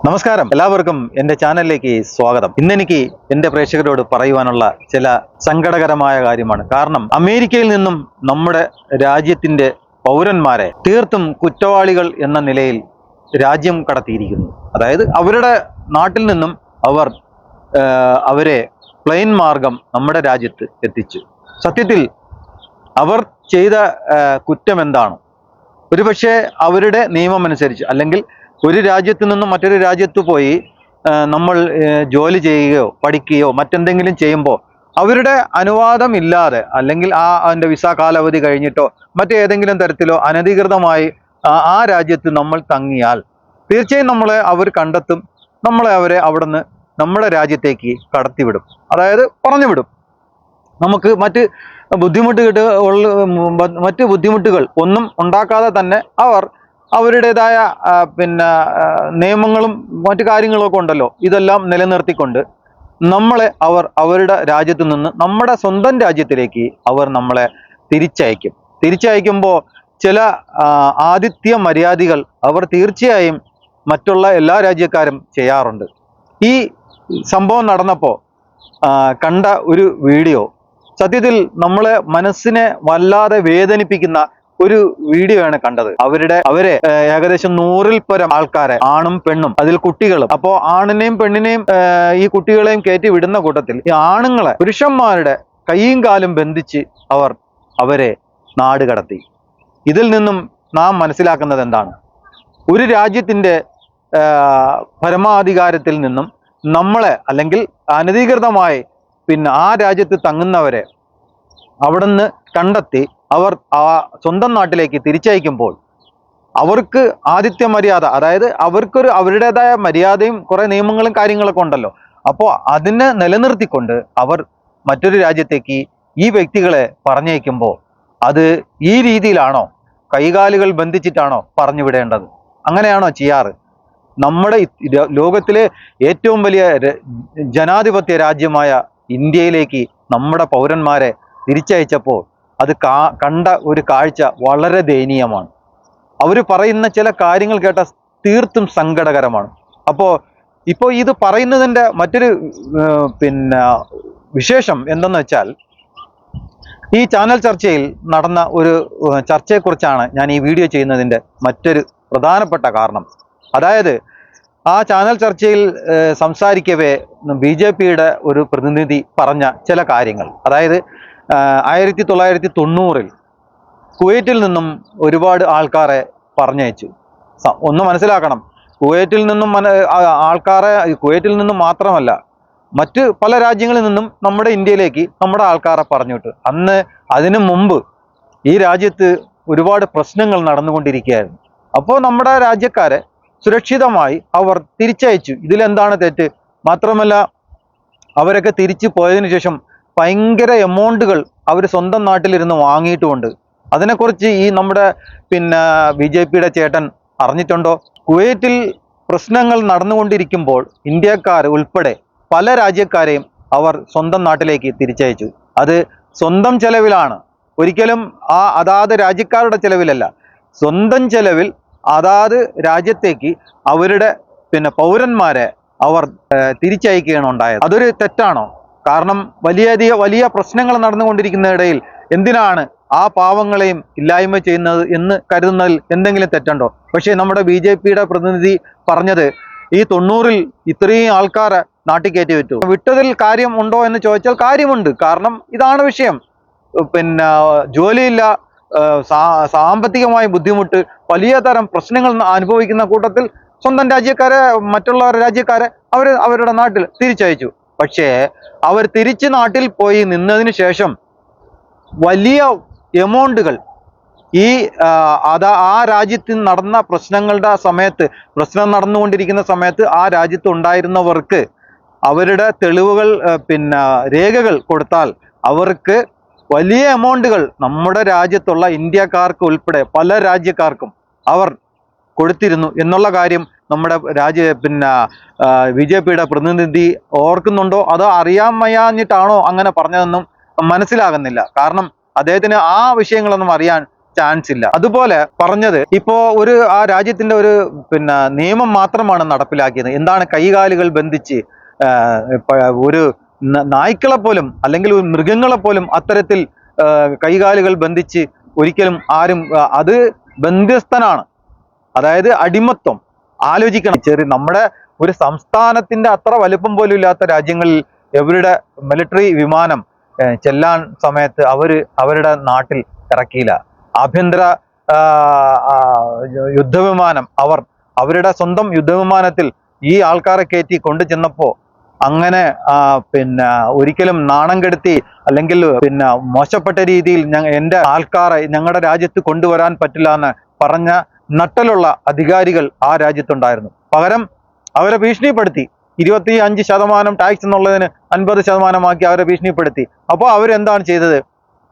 നമസ്കാരം, എല്ലാവർക്കും എൻ്റെ ചാനലിലേക്ക് സ്വാഗതം. ഇന്നെനിക്ക് എൻ്റെ പ്രേക്ഷകരോട് പറയുവാനുള്ള ചില സങ്കടകരമായ കാര്യമാണ്. കാരണം അമേരിക്കയിൽ നിന്നും നമ്മുടെ രാജ്യത്തിൻ്റെ പൗരന്മാരെ തീർത്തും കുറ്റവാളികൾ എന്ന നിലയിൽ രാജ്യം കടത്തിയിരിക്കുന്നു. അതായത് അവരുടെ നാട്ടിൽ നിന്നും അവരെ പ്ലെയിൻ മാർഗം നമ്മുടെ രാജ്യത്ത് എത്തിച്ചു. സത്യത്തിൽ അവർ ചെയ്ത കുറ്റം എന്താണ്? ഒരുപക്ഷെ അവരുടെ നിയമമനുസരിച്ച്, അല്ലെങ്കിൽ ഒരു രാജ്യത്ത് നിന്നും മറ്റൊരു രാജ്യത്ത് പോയി നമ്മൾ ജോലി ചെയ്യുകയോ പഠിക്കുകയോ മറ്റെന്തെങ്കിലും ചെയ്യുമ്പോൾ അവരുടെ അനുവാദം ഇല്ലാതെ, അല്ലെങ്കിൽ അതിൻ്റെ വിസ കാലാവധി കഴിഞ്ഞിട്ടോ മറ്റേതെങ്കിലും തരത്തിലോ അനധികൃതമായി ആ രാജ്യത്ത് നമ്മൾ തങ്ങിയാൽ തീർച്ചയായും നമ്മളെ അവർ കണ്ടെത്തും. അവരെ അവിടുന്ന് നമ്മുടെ രാജ്യത്തേക്ക് കടത്തിവിടും, അതായത് പറഞ്ഞുവിടും. നമുക്ക് മറ്റ് ബുദ്ധിമുട്ടുകൾ ഒന്നും ഉണ്ടാക്കാതെ തന്നെ അവരുടേതായ നിയമങ്ങളും മറ്റു കാര്യങ്ങളൊക്കെ ഉണ്ടല്ലോ, ഇതെല്ലാം നിലനിർത്തിക്കൊണ്ട് അവരുടെ രാജ്യത്ത് നിന്ന് നമ്മുടെ സ്വന്തം രാജ്യത്തിലേക്ക് നമ്മളെ തിരിച്ചയക്കുമ്പോൾ ചില ആതിഥ്യ മര്യാദകൾ അവർ തീർച്ചയായും മറ്റുള്ള എല്ലാ രാജ്യക്കാരും ചെയ്യാറുണ്ട്. ഈ സംഭവം നടന്നപ്പോൾ കണ്ട ഒരു വീഡിയോ സത്യത്തിൽ നമ്മളെ മനസ്സിനെ വല്ലാതെ വേദനിപ്പിക്കുന്ന ഒരു വീഡിയോ ആണ് കണ്ടത്. അവരെ ഏകദേശം 100-ൽ പരം ആൾക്കാരെ, ആണും പെണ്ണും, അതിൽ കുട്ടികളും. അപ്പോൾ ആണിനെയും പെണ്ണിനെയും ഈ കുട്ടികളെയും കയറ്റി വിടുന്ന കൂട്ടത്തിൽ ഈ ആണുങ്ങളെ, പുരുഷന്മാരുടെ കൈയും കാലും ബന്ധിച്ച് അവരെ നാട് കടത്തി. ഇതിൽ നിന്നും നാം മനസ്സിലാക്കുന്നത് എന്താണ്? ഒരു രാജ്യത്തിൻ്റെ പരമാധികാരത്തിൽ നിന്നും നമ്മളെ, അല്ലെങ്കിൽ അനധികൃതമായി ആ രാജ്യത്ത് തങ്ങുന്നവരെ അവിടുന്ന് കണ്ടെത്തി സ്വന്തം നാട്ടിലേക്ക് തിരിച്ചയക്കുമ്പോൾ അവർക്ക് ആതിഥ്യ മര്യാദ, അതായത് അവരുടേതായ മര്യാദയും കുറെ നിയമങ്ങളും കാര്യങ്ങളൊക്കെ ഉണ്ടല്ലോ. അപ്പോൾ അതിനെ നിലനിർത്തിക്കൊണ്ട് അവർ മറ്റൊരു രാജ്യത്തേക്ക് ഈ വ്യക്തികളെ പറഞ്ഞയക്കുമ്പോൾ അത് ഈ രീതിയിലാണോ? കൈകാലുകൾ ബന്ധിച്ചിട്ടാണോ പറഞ്ഞു വിടേണ്ടത്? അങ്ങനെയാണോ ചെയ്യാറ്? നമ്മുടെ ലോകത്തിലെ ഏറ്റവും വലിയ ജനാധിപത്യ രാജ്യമായ ഇന്ത്യയിലേക്ക് നമ്മുടെ പൗരന്മാരെ തിരിച്ചയച്ചപ്പോൾ അത് കണ്ട ഒരു കാഴ്ച വളരെ ദയനീയമാണ്. അവർ പറയുന്ന ചില കാര്യങ്ങൾ കേട്ട തീർത്തും സങ്കടകരമാണ്. ഇപ്പോൾ ഇത് പറയുന്നതിൻ്റെ മറ്റൊരു വിശേഷം എന്തെന്ന് വെച്ചാൽ, ഈ ചാനൽ ചർച്ചയിൽ നടന്ന ഒരു ചർച്ചയെക്കുറിച്ചാണ് ഞാൻ ഈ വീഡിയോ ചെയ്യുന്നതിൻ്റെ മറ്റൊരു പ്രധാനപ്പെട്ട കാരണം. അതായത് ആ ചാനൽ ചർച്ചയിൽ സംസാരിക്കവേ BJPയുടെ ഒരു പ്രതിനിധി പറഞ്ഞ ചില കാര്യങ്ങൾ. അതായത് 1990-ൽ കുവൈറ്റിൽ നിന്നും ഒരുപാട് ആൾക്കാരെ പറഞ്ഞയച്ചു. ഒന്ന് മനസ്സിലാക്കണം, കുവൈറ്റിൽ നിന്നും മാത്രമല്ല, മറ്റ് പല രാജ്യങ്ങളിൽ നിന്നും നമ്മുടെ ഇന്ത്യയിലേക്ക് നമ്മുടെ ആൾക്കാരെ പറഞ്ഞുവിട്ടു. അതിനു മുമ്പ് ഈ രാജ്യത്ത് ഒരുപാട് പ്രശ്നങ്ങൾ നടന്നുകൊണ്ടിരിക്കുകയായിരുന്നു. അപ്പോൾ നമ്മുടെ രാജ്യക്കാരെ സുരക്ഷിതമായി അവർ തിരിച്ചയച്ചു. ഇതിലെന്താണ് തെറ്റ്? മാത്രമല്ല, അവരൊക്കെ തിരിച്ചു പോയതിനു ശേഷം ഭയങ്കര എമൗണ്ടുകൾ അവർ സ്വന്തം നാട്ടിലിരുന്ന് വാങ്ങിയിട്ടുമുണ്ട്. അതിനെക്കുറിച്ച് ഈ നമ്മുടെ BJPയുടെ ചേട്ടൻ അറിഞ്ഞിട്ടുണ്ടോ? കുവൈറ്റിൽ പ്രശ്നങ്ങൾ നടന്നുകൊണ്ടിരിക്കുമ്പോൾ ഇന്ത്യക്കാർ ഉൾപ്പെടെ പല രാജ്യക്കാരെയും അവർ സ്വന്തം നാട്ടിലേക്ക് തിരിച്ചയച്ചു. അത് സ്വന്തം ചെലവിലാണ്, ഒരിക്കലും അതാത് രാജ്യക്കാരുടെ ചെലവിലല്ല. സ്വന്തം ചെലവിൽ അതാത് രാജ്യത്തേക്ക് അവരുടെ പൗരന്മാരെ അവർ തിരിച്ചയക്കുകയാണ് ഉണ്ടായത്. അതൊരു തെറ്റാണോ? കാരണം വലിയ പ്രശ്നങ്ങൾ നടന്നുകൊണ്ടിരിക്കുന്നതിനിടയിൽ എന്തിനാണ് ആ പാവങ്ങളെയും ഇല്ലായ്മ ചെയ്യുന്നത് എന്ന് കരുതുന്നതിൽ എന്തെങ്കിലും തെറ്റുണ്ടോ? പക്ഷേ നമ്മുടെ BJPയുടെ പ്രതിനിധി പറഞ്ഞത് ഈ 90-ൽ ഇത്രയും ആൾക്കാരെ നാട്ടിൽ കയറ്റി വിട്ടതിൽ കാര്യം ഉണ്ടോ എന്ന് ചോദിച്ചാൽ കാര്യമുണ്ട്. കാരണം ഇതാണ് വിഷയം. ജോലിയില്ല, സാമ്പത്തികമായ ബുദ്ധിമുട്ട്, വലിയ തരം പ്രശ്നങ്ങൾ അനുഭവിക്കുന്ന കൂട്ടത്തിൽ സ്വന്തം രാജ്യക്കാരെ, മറ്റുള്ള രാജ്യക്കാരെ അവരുടെ നാട്ടിൽ തിരിച്ചയച്ചു. പക്ഷേ അവർ തിരിച്ച് നാട്ടിൽ പോയി നിന്നതിന് ശേഷം വലിയ എമൗണ്ടുകൾ ആ രാജ്യത്ത് നടന്ന പ്രശ്നം നടന്നുകൊണ്ടിരിക്കുന്ന സമയത്ത് ആ രാജ്യത്ത് ഉണ്ടായിരുന്നവർക്ക് അവരുടെ തെളിവുകൾ രേഖകൾ കൊടുത്താൽ അവർക്ക് വലിയ എമൗണ്ടുകൾ നമ്മുടെ രാജ്യത്തുള്ള ഇന്ത്യക്കാർക്ക് ഉൾപ്പെടെ പല രാജ്യക്കാർക്കും അവർ കൊടുത്തിരുന്നു എന്നുള്ള കാര്യം നമ്മുടെ BJPയുടെ പ്രതിനിധി ഓർക്കുന്നുണ്ടോ? അതോ അറിയാൻ വയ്യാഞ്ഞിട്ടാണോ അങ്ങനെ പറഞ്ഞതെന്നും മനസ്സിലാകുന്നില്ല. കാരണം അദ്ദേഹത്തിന് ആ വിഷയങ്ങളൊന്നും അറിയാൻ ചാൻസ് ഇല്ല. അതുപോലെ പറഞ്ഞത് ഇപ്പോ ആ രാജ്യത്തിന്റെ നിയമം മാത്രമാണ് നടപ്പിലാക്കിയത്. എന്താണ് കൈകാലുകൾ ബന്ധിച്ച് ഒരു നായ്ക്കളെ പോലും അല്ലെങ്കിൽ മൃഗങ്ങളെ പോലും അത്തരത്തിൽ കൈകാലുകൾ ബന്ധിച്ച് ഒരിക്കലും ആരും അത് ബന്ധ്യസ്ഥനാണ്. അതായത് അടിമത്വം. ആലോചിക്കണം, നമ്മുടെ ഒരു സംസ്ഥാനത്തിന്റെ അത്ര വലുപ്പം പോലും ഇല്ലാത്ത രാജ്യങ്ങളിൽ ഇവരുടെ മിലിറ്ററി വിമാനം ചെല്ലാൻ സമയത്ത് അവരുടെ നാട്ടിൽ ഇറക്കിയില്ല. ആഭ്യന്തര യുദ്ധവിമാനം അവരുടെ സ്വന്തം യുദ്ധവിമാനത്തിൽ ഈ ആൾക്കാരെ കയറ്റി കൊണ്ടു ചെന്നപ്പോ അങ്ങനെ ഒരിക്കലും നാണം കെടുത്തി അല്ലെങ്കിൽ മോശപ്പെട്ട രീതിയിൽ എൻ്റെ ആൾക്കാരെ ഞങ്ങളുടെ രാജ്യത്ത് കൊണ്ടുവരാൻ പറ്റില്ല എന്ന് പറഞ്ഞ നട്ടലുള്ള അധികാരികൾ ആ രാജ്യത്തുണ്ടായിരുന്നു. പകരം അവരെ ഭീഷണിപ്പെടുത്തി 25% ടാക്സ് എന്നുള്ളതിന് 50% അവരെ ഭീഷണിപ്പെടുത്തി. അപ്പോൾ അവരെന്താണ് ചെയ്തത്?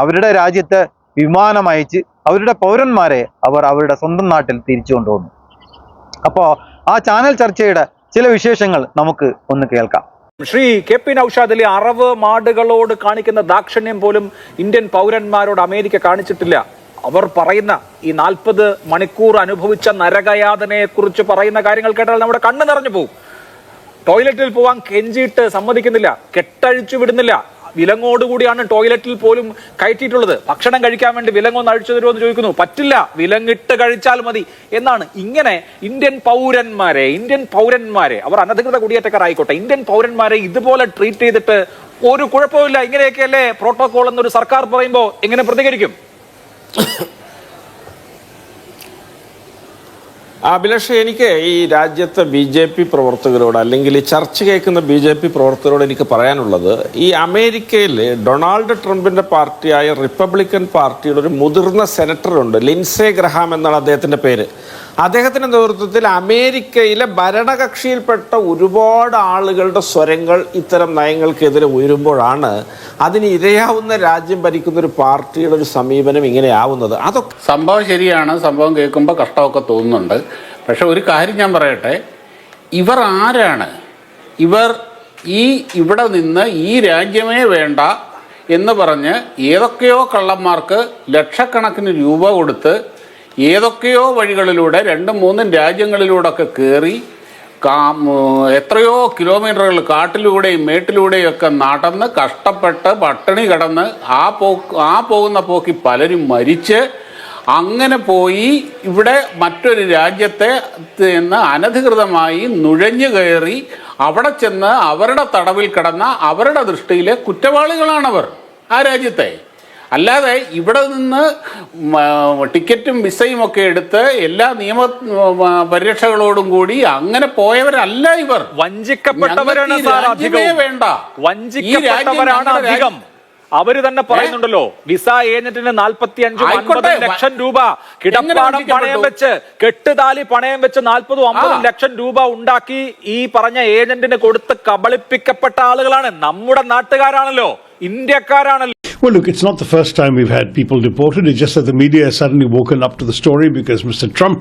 അവരുടെ രാജ്യത്ത് വിമാനം അയച്ച് അവരുടെ പൗരന്മാരെ അവരുടെ സ്വന്തം നാട്ടിൽ തിരിച്ചു കൊണ്ടുവന്നു. അപ്പോൾ ആ ചാനൽ ചർച്ചയുടെ ചില വിശേഷങ്ങൾ നമുക്ക് ഒന്ന് കേൾക്കാം. ശ്രീ കെ പി നൌഷാദ് അലി, അറവ് മാടുകളോട് കാണിക്കുന്ന ദാക്ഷിണ്യം പോലും ഇന്ത്യൻ പൗരന്മാരോട് അമേരിക്ക കാണിച്ചിട്ടില്ല. അവർ പറയുന്ന ഈ 40 മണിക്കൂർ അനുഭവിച്ച നരകയാതനയെ കുറിച്ച് പറയുന്ന കാര്യങ്ങൾ കേട്ടാൽ നമ്മുടെ കണ്ണ് നിറഞ്ഞു പോകും. ടോയ്ലറ്റിൽ പോവാൻ കെഞ്ചിയിട്ട് സമ്മതിക്കുന്നില്ല, കെട്ടഴിച്ചു വിടുന്നില്ല. വിലങ്ങോടുകൂടിയാണ് ടോയ്ലറ്റിൽ പോലും കയറ്റിയിട്ടുള്ളത്. ഭക്ഷണം കഴിക്കാൻ വേണ്ടി വിലങ്ങൊന്ന് അഴിച്ചു തരുമോ എന്ന് ചോദിക്കുന്നു. പറ്റില്ല, വിലങ്ങിട്ട് കഴിച്ചാൽ മതി എന്നാണ്. ഇങ്ങനെ ഇന്ത്യൻ പൗരന്മാരെ അവർ അനധികൃത കുടിയേറ്റക്കാരായിക്കോട്ടെ, ഇന്ത്യൻ പൗരന്മാരെ ഇതുപോലെ ട്രീറ്റ് ചെയ്തിട്ട് ഒരു കുഴപ്പമില്ല, ഇങ്ങനെയൊക്കെയല്ലേ പ്രോട്ടോകോൾ എന്നൊരു സർക്കാർ പറയുമ്പോൾ എങ്ങനെ പ്രതികരിക്കും? അഭിലാഷ്, എനിക്ക് ഈ രാജ്യത്തെ BJP പ്രവർത്തകരോട് അല്ലെങ്കിൽ ഈ ചർച്ച കേൾക്കുന്ന BJP പ്രവർത്തകരോട് എനിക്ക് പറയാനുള്ളത്, ഈ അമേരിക്കയിൽ ഡൊണാൾഡ് ട്രംപിന്റെ പാർട്ടിയായ റിപ്പബ്ലിക്കൻ പാർട്ടിയുടെ ഒരു മുതിർന്ന സെനറ്ററുണ്ട്, ലിൻസേ ഗ്രഹാം എന്നാണ് അദ്ദേഹത്തിന്റെ പേര്. അദ്ദേഹത്തിന്റെ നേതൃത്വത്തിൽ അമേരിക്കയിലെ ഭരണകക്ഷിയിൽപ്പെട്ട ഒരുപാട് ആളുകളുടെ സ്വരങ്ങൾ ഇത്തരം നയങ്ങൾക്കെതിരെ ഉയരുമ്പോഴാണ് അതിന് ഇരയാവുന്ന രാജ്യം ഭരിക്കുന്ന ഒരു പാർട്ടിയുടെ ഒരു സമീപനം ഇങ്ങനെയാവുന്നത്. അതൊക്കെ സംഭവം ശരിയാണ്. സംഭവം കേൾക്കുമ്പോൾ കഷ്ടമൊക്കെ തോന്നുന്നുണ്ട്. പക്ഷെ ഒരു കാര്യം ഞാൻ പറയട്ടെ, ഇവർ ആരാണ്? ഇവിടെ നിന്ന് ഈ രാജ്യമേ വേണ്ട എന്ന് പറഞ്ഞ് ഏതൊക്കെയോ കള്ളന്മാർക്ക് ലക്ഷക്കണക്കിന് രൂപ കൊടുത്ത് ഏതൊക്കെയോ വഴികളിലൂടെ 2-3 രാജ്യങ്ങളിലൂടെയൊക്കെ കയറി എത്രയോ കിലോമീറ്ററുകൾ കാട്ടിലൂടെയും മേട്ടിലൂടെയും ഒക്കെ നടന്ന് കഷ്ടപ്പെട്ട് പട്ടിണി കിടന്ന് ആ പോകുന്ന പോക്കി പലരും മരിച്ച് അങ്ങനെ പോയി ഇവിടെ മറ്റൊരു രാജ്യത്തെ നിന്ന് അനധികൃതമായി നുഴഞ്ഞു കയറി അവിടെ ചെന്ന് അവരുടെ തടവിൽ കിടന്ന അവരുടെ ദൃഷ്ടിയിലെ കുറ്റവാളികളാണവർ ആ രാജ്യത്തെ. അല്ലാതെ ഇവിടെ നിന്ന് ടിക്കറ്റും വിസയും ഒക്കെ എടുത്ത് എല്ലാ നിയമ പരിരക്ഷകളോടും കൂടി അങ്ങനെ പോയവരല്ല ഇവർ. വഞ്ചിക്കപ്പെട്ടവരാണ് വേണ്ട, വഞ്ചിക്കപ്പെട്ടവരാണ് അധികം. അവര് തന്നെ പറയുന്നുണ്ടല്ലോ, വിസ ഏജന്റിന് 45-50 ലക്ഷം രൂപ കിടപ്പാടം പണയം വെച്ച്, കെട്ടുതാലി പണയം വെച്ച് 40-50 ലക്ഷം രൂപ ഉണ്ടാക്കി ഈ പറഞ്ഞ ഏജന്റിന് കൊടുത്ത് കബളിപ്പിക്കപ്പെട്ട ആളുകളാണ്. നമ്മുടെ നാട്ടുകാരാണല്ലോ, ഇന്ത്യക്കാരാണല്ലോ. Well, look, it's not the first time we've had people deported. It's just that the media has suddenly woken up to the story because Mr. Trump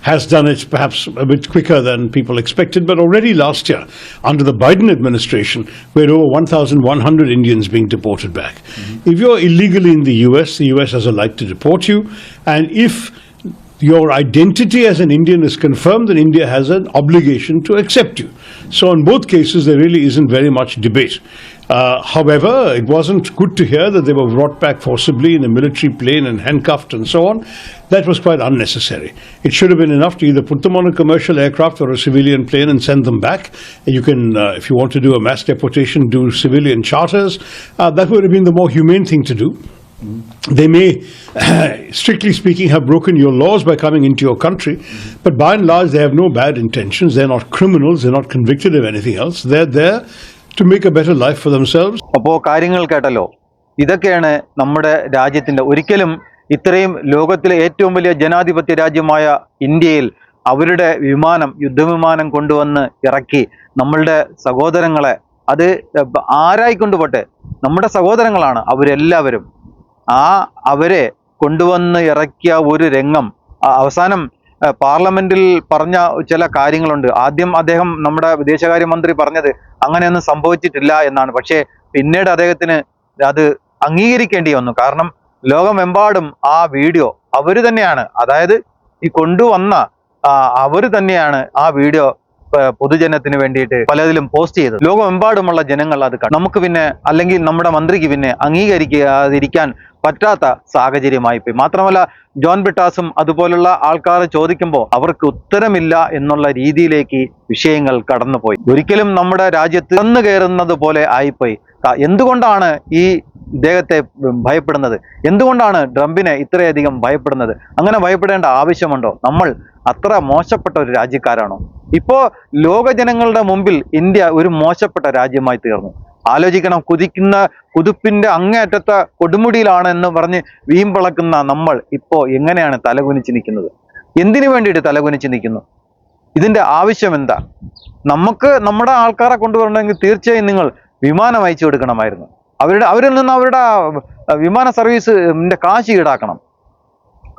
has done it perhaps a bit quicker than people expected. But already last year, under the Biden administration, we had over 1,100 Indians being deported back. If you're illegally in the US has a right to deport you. And if your identity as an Indian is confirmed, then India has an obligation to accept you. So in both cases, there really isn't very much debate. However, it wasn't good to hear that they were brought back forcibly in a military plane and handcuffed and so on. That was quite unnecessary. It should have been enough to either put them on a commercial aircraft or a civilian plane and send them back. You can, if you want to do a mass deportation, do civilian charters. That would have been the more humane thing to do. They may, strictly speaking, have broken your laws by coming into your country, but by and large they have no bad intentions. They're not criminals, they're not convicted of anything else. They're there to make a better life for themselves. അപ്പോൾ കാര്യങ്ങൾ കേട്ടല്ലോ. ഇതൊക്കെയാണ് നമ്മുടെ രാജ്യത്തിന്റെ, ഒരിക്കലും ഇത്രയും ലോകത്തിലെ ഏറ്റവും വലിയ ജനാധിപത്യ രാജ്യമായ ഇന്ത്യയിൽ അവരുടെ യുദ്ധവിമാനം കൊണ്ടുവന്ന് ഇറക്കി നമ്മളുടെ സഹോദരങ്ങളെ, അത് ആരായിക്കൊണ്ടുപോട്ടെ, നമ്മുടെ സഹോദരങ്ങളാണ് അവരെല്ലാവരും. അവരെ കൊണ്ടുവന്ന് ഇറക്കിയ ഒരു രംഗം അവസാനം പാർലമെന്റിൽ പറഞ്ഞ ചില കാര്യങ്ങളുണ്ട്. ആദ്യം നമ്മുടെ വിദേശകാര്യമന്ത്രി പറഞ്ഞത് അങ്ങനെയൊന്നും സംഭവിച്ചിട്ടില്ല എന്നാണ്. പക്ഷേ പിന്നീട് അദ്ദേഹത്തിന് അത് അംഗീകരിക്കേണ്ടി വന്നു. കാരണം ലോകമെമ്പാടും ആ വീഡിയോ അവർ തന്നെയാണ്, അതായത് ഈ കൊണ്ടുവന്ന അവർ തന്നെയാണ് ആ വീഡിയോ പൊതുജനത്തിന് വേണ്ടിയിട്ട് പലതിലും പോസ്റ്റ് ചെയ്തത്. ലോകമെമ്പാടുമുള്ള ജനങ്ങൾ അത് കണ്ടു. നമുക്ക് പിന്നെ, അല്ലെങ്കിൽ നമ്മുടെ മന്ത്രിക്ക് പിന്നെ അംഗീകരിക്കാതിരിക്കാൻ പറ്റാത്ത സാഹചര്യമായി പോയി. മാത്രമല്ല ജോൺ ബ്രിട്ടാസും അതുപോലുള്ള ആൾക്കാർ ചോദിക്കുമ്പോൾ അവർക്ക് ഉത്തരമില്ല എന്നുള്ള രീതിയിലേക്ക് വിഷയങ്ങൾ കടന്നുപോയി. ഒരിക്കലും നമ്മുടെ രാജ്യത്ത് കടന്നു കയറുന്നത് പോലെ ആയിപ്പോയി. എന്തുകൊണ്ടാണ് ഈ ഇദ്ദേഹത്തെ ഭയപ്പെടുന്നത്? എന്തുകൊണ്ടാണ് ട്രംപിനെ ഇത്രയധികം ഭയപ്പെടുന്നത്? അങ്ങനെ ഭയപ്പെടേണ്ട ആവശ്യമുണ്ടോ? നമ്മൾ അത്ര മോശപ്പെട്ട ഒരു രാജ്യക്കാരാണോ? ഇപ്പോ ലോക ജനങ്ങളുടെ മുമ്പിൽ ഇന്ത്യ ഒരു മോശപ്പെട്ട രാജ്യമായി തീർന്നു. ആലോചിക്കണം, കുതിപ്പിന്റെ അങ്ങേയറ്റത്തെ കൊടുമുടിയിലാണ് എന്ന് പറഞ്ഞ് വീമ്പിളക്കുന്ന നമ്മൾ ഇപ്പോ എങ്ങനെയാണ് തലകുനിച്ച് നിൽക്കുന്നത്? എന്തിനു വേണ്ടിയിട്ട് തലകുനിച്ച് നിൽക്കുന്നു? ഇതിന്റെ ആവശ്യം എന്താ? നമുക്ക് നമ്മുടെ ആൾക്കാരെ കൊണ്ടുവരണമെങ്കിൽ തീർച്ചയായും നിങ്ങൾ വിമാനം അയച്ചു കൊടുക്കണമായിരുന്നു. അവരിൽ നിന്ന് അവരുടെ വിമാന സർവീസിന്റെ കാശ് ഈടാക്കണം.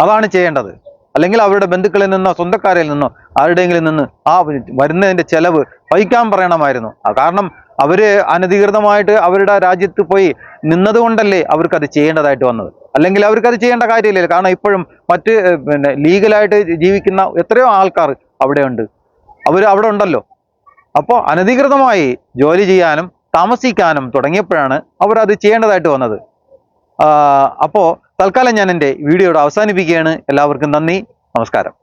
അതാണ് ചെയ്യേണ്ടത്. അല്ലെങ്കിൽ അവരുടെ ബന്ധുക്കളിൽ നിന്നോ സ്വന്തക്കാരിൽ നിന്നോ ആരുടെയെങ്കിലും നിന്ന് ആ വരുന്നതിന്റെ ചെലവ് വഹിക്കാൻ പറയണമായിരുന്നു. കാരണം അവര് അനധികൃതമായിട്ട് അവരുടെ രാജ്യത്ത് പോയി നിന്നതുകൊണ്ടല്ലേ അവർക്കത് ചെയ്യേണ്ടതായിട്ട് വന്നത്. അല്ലെങ്കിൽ അവർക്കത് ചെയ്യേണ്ട കാര്യമില്ല. കാരണം ഇപ്പോഴും മറ്റ് ലീഗലായിട്ട് ജീവിക്കുന്ന എത്രയോ ആൾക്കാർ അവിടെ ഉണ്ട്, അവർ അവിടെ ഉണ്ടല്ലോ. അപ്പോൾ അനധികൃതമായി ജോലി ചെയ്യാനും താമസിക്കാനും തുടങ്ങിയപ്പോഴാണ് അവർ അത് ചെയ്യേണ്ടതായിട്ട് വന്നത്. അപ്പോൾ തൽക്കാലം ഞാൻ എൻ്റെ വീഡിയോയുടെ അവസാനിപ്പിക്കുകയാണ്. എല്ലാവർക്കും നന്ദി, നമസ്കാരം.